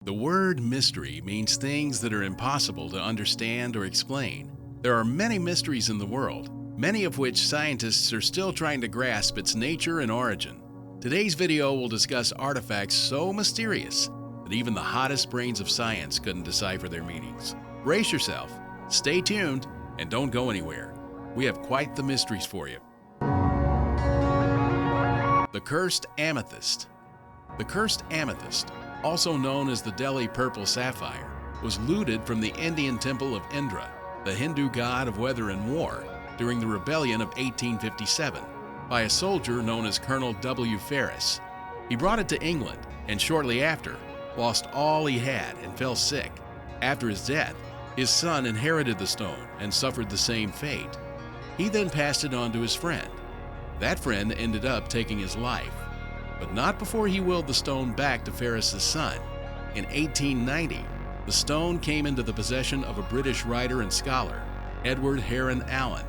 The word mystery means things that are impossible to understand or explain. There are many mysteries in the world, many of which scientists are still trying to grasp its nature and origin. Today's video will discuss artifacts so mysterious that even the hottest brains of science couldn't decipher their meanings. Brace yourself, stay tuned, and don't go anywhere. We have quite the mysteries for you. The Cursed Amethyst. The Cursed Amethyst, also known as the Delhi Purple Sapphire, was looted from the Indian temple of Indra, the Hindu god of weather and war, during the rebellion of 1857, by a soldier known as Colonel W. Ferris. He brought it to England, and shortly after, lost all he had and fell sick. After his death, his son inherited the stone and suffered the same fate. He then passed it on to his friend. That friend ended up taking his life, but not before he willed the stone back to Ferris's son. In 1890, the stone came into the possession of a British writer and scholar, Edward Heron Allen.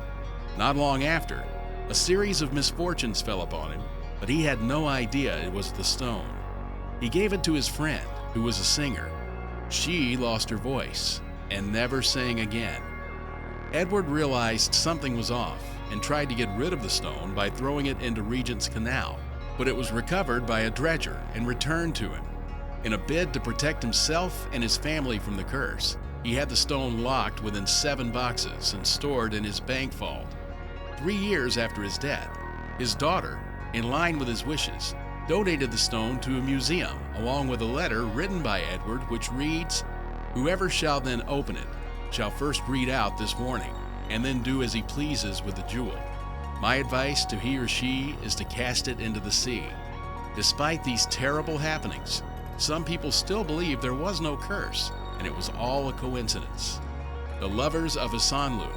Not long after, a series of misfortunes fell upon him, but he had no idea it was the stone. He gave it to his friend, who was a singer. She lost her voice and never sang again. Edward realized something was off and tried to get rid of the stone by throwing it into Regent's Canal, but it was recovered by a dredger and returned to him. In a bid to protect himself and his family from the curse, he had the stone locked within 7 boxes and stored in his bank vault. 3 years after his death, his daughter, in line with his wishes, donated the stone to a museum along with a letter written by Edward which reads, "Whoever shall then open it shall first read out this warning and then do as he pleases with the jewel. My advice to he or she is to cast it into the sea." Despite these terrible happenings, some people still believe there was no curse and it was all a coincidence. The Lovers of Assanlu.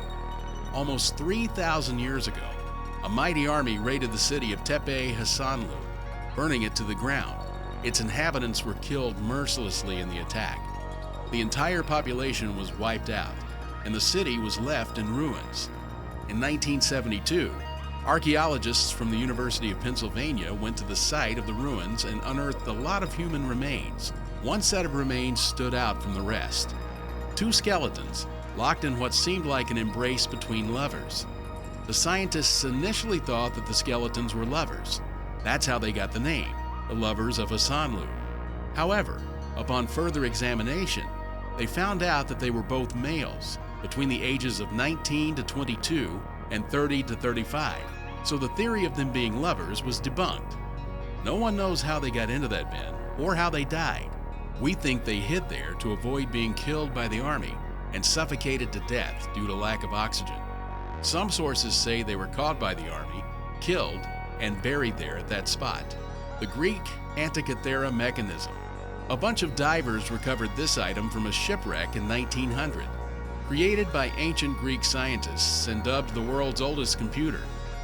Almost 3,000 years ago, a mighty army raided the city of Tepe Hassanlu, burning it to the ground. Its inhabitants were killed mercilessly in the attack. The entire population was wiped out, and the city was left in ruins. In 1972, archaeologists from the University of Pennsylvania went to the site of the ruins and unearthed a lot of human remains. One set of remains stood out from the rest. 2 skeletons, locked in what seemed like an embrace between lovers. The scientists initially thought that the skeletons were lovers. That's how they got the name, the Lovers of Assanlu. However, upon further examination, they found out that they were both males, between the ages of 19 to 22 and 30 to 35, so the theory of them being lovers was debunked. No one knows how they got into that bin or how they died. We think they hid there to avoid being killed by the army and suffocated to death due to lack of oxygen. Some sources say they were caught by the army, killed, and buried there at that spot. The Greek Anticathera mechanism. A bunch of divers recovered this item from a shipwreck in 1900. Created by ancient Greek scientists and dubbed the world's oldest computer,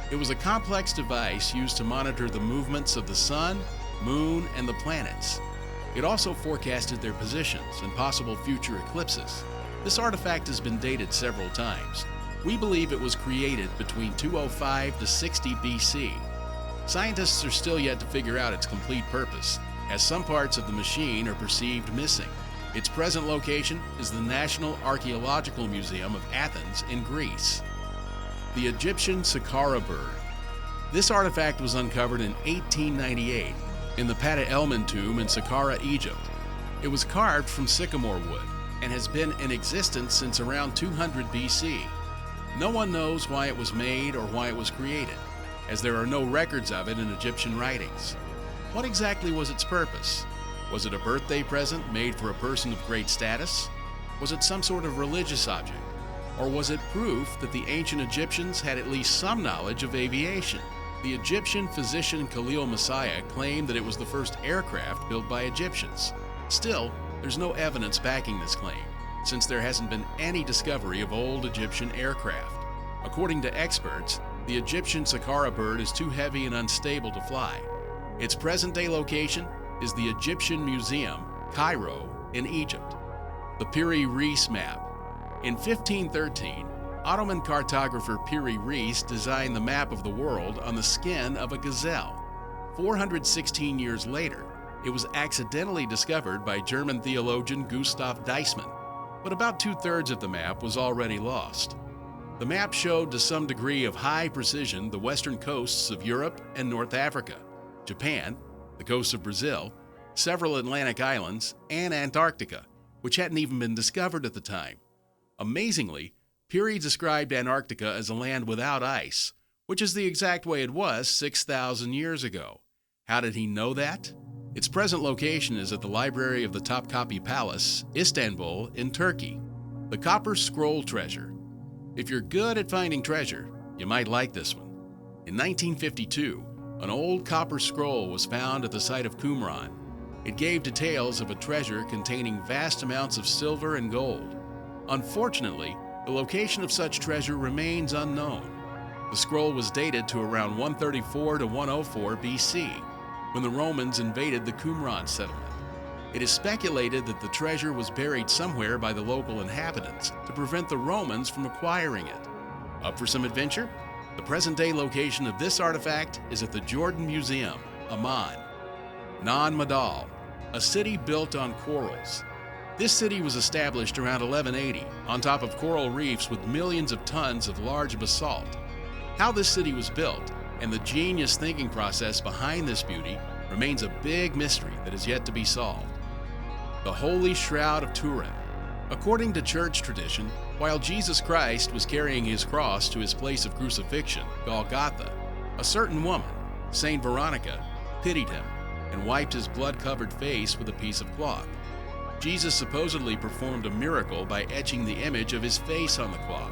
it was a complex device used to monitor the movements of the sun, moon, and the planets. It also forecasted their positions and possible future eclipses. This artifact has been dated several times. We believe it was created between 205 to 60 BC. Scientists are still yet to figure out its complete purpose, as some parts of the machine are perceived missing. Its present location is the National Archaeological Museum of Athens in Greece. The Egyptian Saqqara bird. This artifact was uncovered in 1898 in the Pata Elman tomb in Saqqara, Egypt. It was carved from sycamore wood and has been in existence since around 200 BC. No one knows why it was made or why it was created, as there are no records of it in Egyptian writings. What exactly was its purpose? Was it a birthday present made for a person of great status? Was it some sort of religious object? Or was it proof that the ancient Egyptians had at least some knowledge of aviation? The Egyptian physician Khalil Messiah claimed that it was the first aircraft built by Egyptians. Still, there's no evidence backing this claim, since there hasn't been any discovery of old Egyptian aircraft. According to experts, the Egyptian Saqqara bird is too heavy and unstable to fly. Its present-day location is the Egyptian Museum, Cairo, in Egypt. The Pirie Reese Map. In 1513, Ottoman cartographer Pirie Reese designed the map of the world on the skin of a gazelle. 416 years later, It was accidentally discovered by German theologian Gustav Deissmann, but about 2/3 of the map was already lost. The map showed to some degree of high precision the western coasts of Europe and North Africa, Japan, the coast of Brazil, several Atlantic islands, and Antarctica, which hadn't even been discovered at the time. Amazingly, Pirie described Antarctica as a land without ice, which is the exact way it was 6,000 years ago. How did he know that? Its present location is at the Library of the Topkapi Palace, Istanbul, in Turkey. The Copper Scroll Treasure. If you're good at finding treasure, you might like this one. In 1952, an old copper scroll was found at the site of Qumran. It gave details of a treasure containing vast amounts of silver and gold. Unfortunately, the location of such treasure remains unknown. The scroll was dated to around 134 to 104 BC, when the Romans invaded the Qumran settlement. It is speculated that the treasure was buried somewhere by the local inhabitants to prevent the Romans from acquiring it. Up for some adventure? The present-day location of this artifact is at the Jordan Museum, Amman. Nan Madal, a city built on corals. This city was established around 1180 on top of coral reefs with millions of tons of large basalt. How this city was built and the genius thinking process behind this beauty remains a big mystery that is yet to be solved. The Holy Shroud of Turin. According to church tradition, while Jesus Christ was carrying his cross to his place of crucifixion, Golgotha, a certain woman, Saint Veronica, pitied him and wiped his blood-covered face with a piece of cloth. Jesus supposedly performed a miracle by etching the image of his face on the cloth.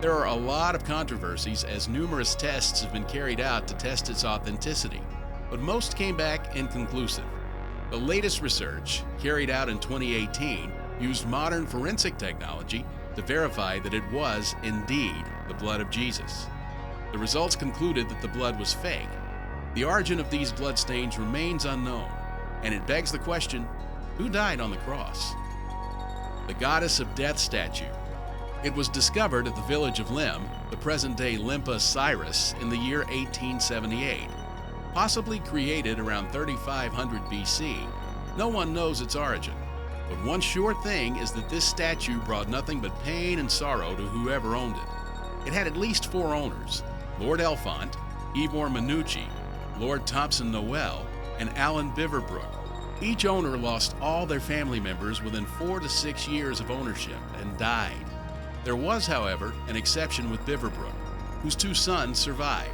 There are a lot of controversies as numerous tests have been carried out to test its authenticity, but most came back inconclusive. The latest research, carried out in 2018, used modern forensic technology to verify that it was indeed the blood of Jesus. The results concluded that the blood was fake. The origin of these bloodstains remains unknown, and it begs the question, who died on the cross? The Goddess of Death statue. It was discovered at the village of Lim, the present-day Limpa Cyrus, in the year 1878. Possibly created around 3500 BC, no one knows its origin. But one sure thing is that this statue brought nothing but pain and sorrow to whoever owned it. It had at least 4 owners: Lord Elfont, Ivor Minucci, Lord Thompson Noel, and Alan Biverbrook. Each owner lost all their family members within 4 to 6 years of ownership and died. There was, however, an exception with Biverbrook, whose 2 sons survived.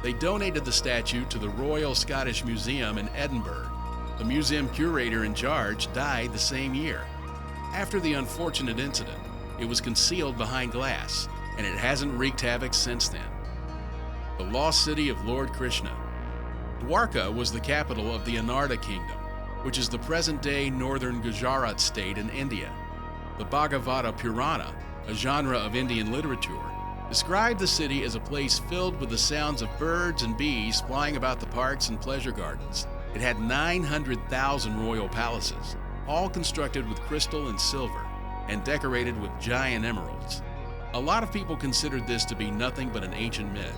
They donated the statue to the Royal Scottish Museum in Edinburgh. The museum curator in charge died the same year. After the unfortunate incident, it was concealed behind glass, and it hasn't wreaked havoc since then. The lost city of Lord Krishna. Dwarka was the capital of the Anarta Kingdom, which is the present-day northern Gujarat state in India. The Bhagavata Purana, a genre of Indian literature, described the city as a place filled with the sounds of birds and bees flying about the parks and pleasure gardens. It had 900,000 royal palaces, all constructed with crystal and silver, and decorated with giant emeralds. A lot of people considered this to be nothing but an ancient myth.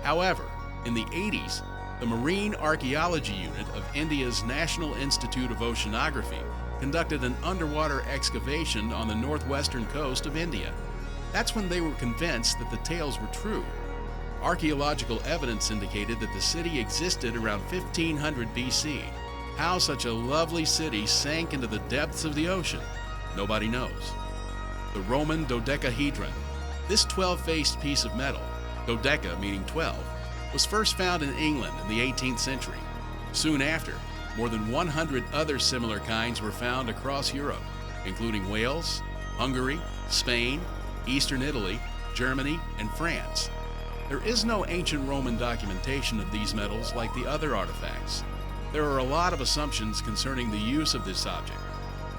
However, in the 80s, the Marine Archaeology Unit of India's National Institute of Oceanography conducted an underwater excavation on the northwestern coast of India. That's when they were convinced that the tales were true. Archaeological evidence indicated that the city existed around 1500 BC. How such a lovely city sank into the depths of the ocean, nobody knows. The Roman Dodecahedron. This 12-faced piece of metal, dodeca meaning 12, was first found in England in the 18th century. Soon after, more than 100 other similar kinds were found across Europe, including Wales, Hungary, Spain, Eastern Italy, Germany, and France. There is no ancient Roman documentation of these metals like the other artifacts. There are a lot of assumptions concerning the use of this object.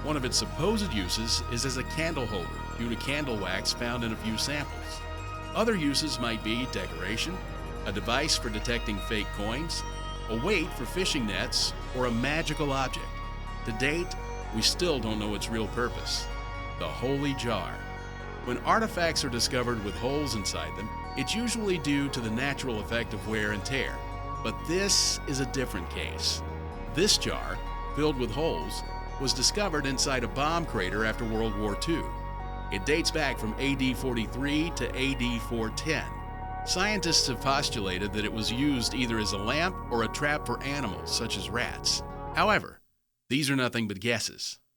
One of its supposed uses is as a candle holder due to candle wax found in a few samples. Other uses might be decoration, a device for detecting fake coins, a weight for fishing nets, or a magical object. To date, we still don't know its real purpose. The Holy Jar. When artifacts are discovered with holes inside them, it's usually due to the natural effect of wear and tear. But this is a different case. This jar, filled with holes, was discovered inside a bomb crater after World War II. It dates back from AD 43 to AD 410. Scientists have postulated that it was used either as a lamp or a trap for animals such as rats. However, these are nothing but guesses.